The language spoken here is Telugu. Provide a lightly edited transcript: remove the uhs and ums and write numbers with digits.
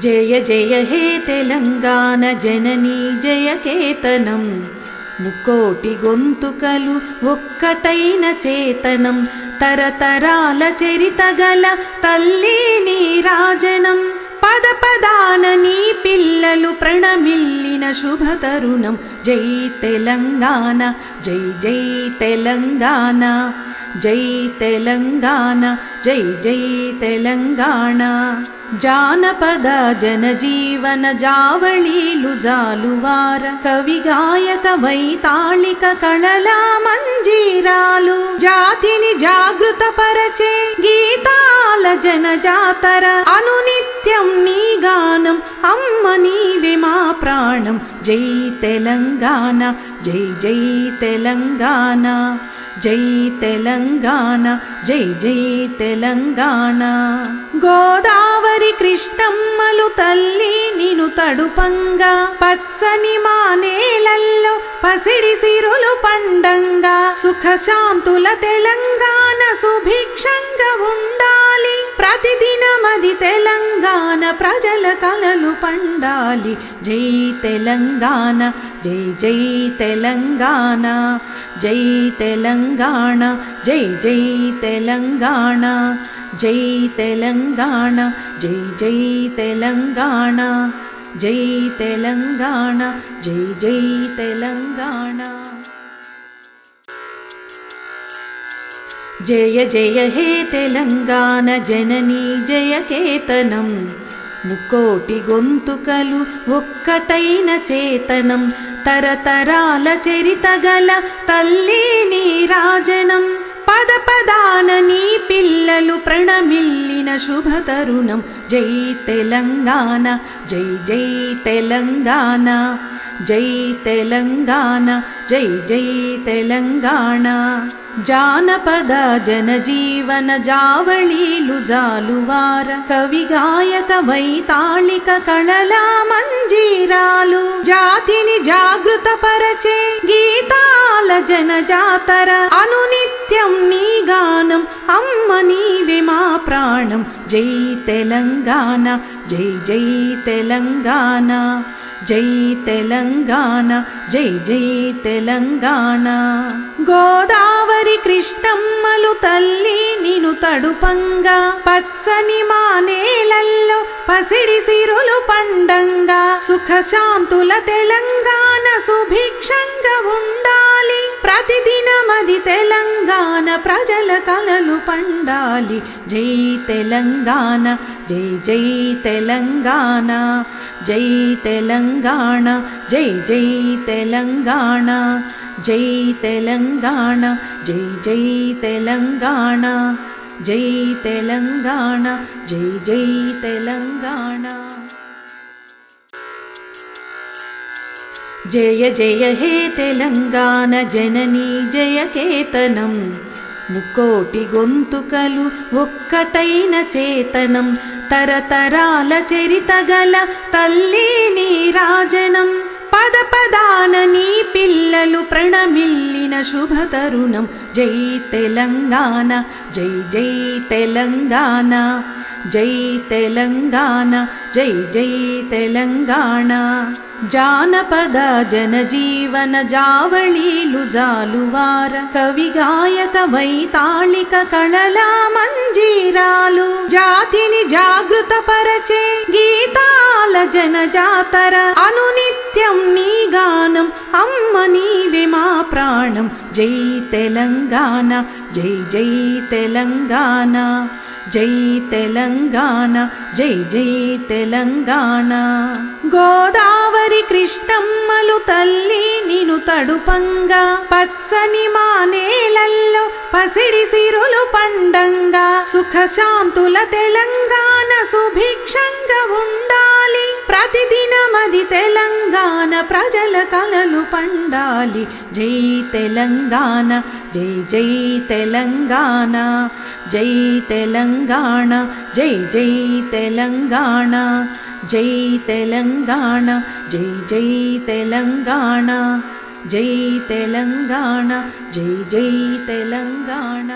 జయ జయ హే తెలంగాణ జననీ జయకేతనం ముకోటి గొంతుకలు ఒక్కటైన చేతనం తరతరాల చరితగల తల్లి నీ రాజనం పద పదాన నీ పిల్లలు ప్రణమిల్లిన శుభతరుణం జై తెలంగాణ జై జై తెలంగాణ జై తెలంగాణ జై జై తెలంగాణ జానపద జనజీవన జావళీలు జాలువార కవి గాయక వైతాళిక కళలా మంజీరాలు జాతిని జాగృతపరచే గీతాల జనజాతర అనునిత్యం నీ గానం అమ్మ నీవే మా ప్రాణం జై తెలంగాణ జై జై తెలంగాణ జై తెలంగాణ జై జై తెలంగాణ గోదావరి కృష్ణమ్మలు తల్లి నిను తడుపంగా పచ్చని మా నేలల్లో పసిడి సిరులు పండంగా సుఖశాంతుల తెలంగాణ సుభిక్షంగా ఉండాలి ప్రతిదినమది తెలంగాణ ప్రజల కలలు పండాలి జై తెలంగాణ జై జై తెలంగాణ జై తెలంగాణ జై జై తెలంగాణ జై తెలంగాణ జై జై తెలంగాణ జై తెలంగాణ జై జై తెలంగాణ జయ జయ హే తెలంగాణ జననీ జయకేతనం ముకోటి గొంతుకలు ఒక్కటైన చేతనం తరతరాల చరితగల తల్లి నీ రాజనం పద పదాన నీ పిల్లలు ప్రణమిల్లిన శుభతరుణం జై తెలంగాణ జై జై తెలంగాణ జై తెలంగాణ జై జై తెలంగాణ జానపద జనజీవన జావళీలు జాలువార కవి గాయక వైతాళిక కళలా మంజీరాలు జాతిని జాగృతపరచే గీతాల జనజాతర అనునిత్యం నీ గానం అమ్మ నీవే మా ప్రాణం జై తెలంగాణ జై జై తెలంగాణ జై తెలంగాణ జై జై తెలంగాణ గోదావరి కృష్ణమ్మలు తల్లి నిను తడుపంగా పచ్చని మా నేలల్లో పసిడి సిరులు పండంగా సుఖశాంతుల తెలంగాణ సుభిక్షంగా ఉండాలి ప్రతిదినమది తెలంగాణ ప్రజల కలలు పండాలి జై తెలంగాణ జై జై తెలంగాణ జై తెలంగాణ జై జై తెలంగాణ జై తెలంగాణ జై జై తెలంగాణ జై తెలంగాణ జై జై తెలంగాణ జయ జయ హే తెలంగాణ జననీ జయకేతనం ముకోటి గొంతుకలు ఒక్కటైన చేతనం తరతరాల చరితగల తల్లి నీ రాజనం పద పదాన నీ పిల్లలు ప్రణమిల్లిన శుభతరుణం జై తెలంగాణ జై జై తెలంగాణ జై తెలంగాణ జై జై తెలంగాణ జానపద జనజీవన జావళీలు జాలువార కవి గాయక వైతాళిక కళలా మంజీరాలు జాతిని జాగృతపరచే గీతాల జనజాతర అనునిత్యం నీ గానం అమ్మ నీవే మా ప్రాణం జై తెలంగాణ జై జై తెలంగాణ జై తెలంగాణ జై జై తెలంగాణ గోదావరి కృష్ణమ్మలు తల్లి నిను తడుపంగా పచ్చని మా నేలల్లో పసిడి సిరులు పండంగా సుఖశాంతుల తెలంగాణ సుభిక్షంగా ఉండాలి ప్రతిదినమది తెలంగాణ ప్రజల కలలు పండాలి జై తెలంగాణ జై జై తెలంగాణ జై తెలంగాణ జై జై తెలంగాణ జై తెలంగాణ జై జై తెలంగాణ జై తెలంగాణ జై జై తెలంగాణ।